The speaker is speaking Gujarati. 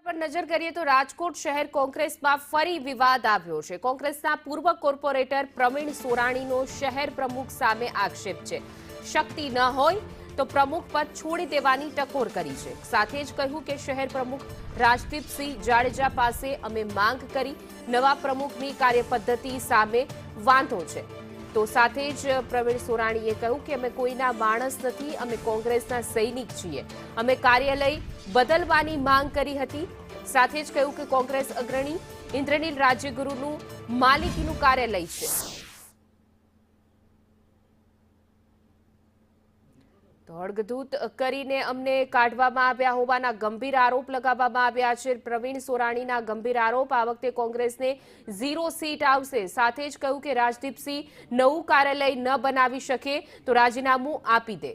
પર નજર કરીએ તો રાજકોટ શહેર કોંગ્રેસમાં ફરી વિવાદ આવ્યો છે। કોંગ્રેસના પૂર્વ કોર્પોરેટર પ્રવીણ સોરાણીનો શહેર પ્રમુખ સામે આક્ષેપ છે। શક્તિ ન હોય તો પ્રમુખ પદ છોડી દેવાની ટકોર કરી છે। સાથે જ કહ્યું કે શહેર પ્રમુખ રાજદીપસિંહ જાડેજા પાસે અમે માંગ કરી, નવા પ્રમુખની કાર્યપદ્ધતિ સામે વાંધો છે। તો સાથે જ પ્રવીણ સોરાણીએ કહ્યું કે અમે કોઈના માણસ નથી, અમે કોંગ્રેસના સૈનિક છીએ। અમે કાર્યાલય બદલવાની માંગ કરી હતી। સાથે જ કહ્યું કે કોંગ્રેસ અગ્રણી ઇન્દ્રનીલ રાજ્યગુરુનું માલિકીનું કાર્યાલય છે। તો હળગદૂત કરીને અમને કાઢવામાં આવ્યા હોવાના ગંભીર આરોપ લગાવવામાં આવ્યા છે। પ્રવીણ સોરાણીના ગંભીર આરોપ, આ વખતે કોંગ્રેસને 0 સીટ આવશે। સાથે જ કહ્યું કે રાજદીપસિંહ નવું કાર્યાલય ન બનાવી શકે તો રાજીનામું આપી દે।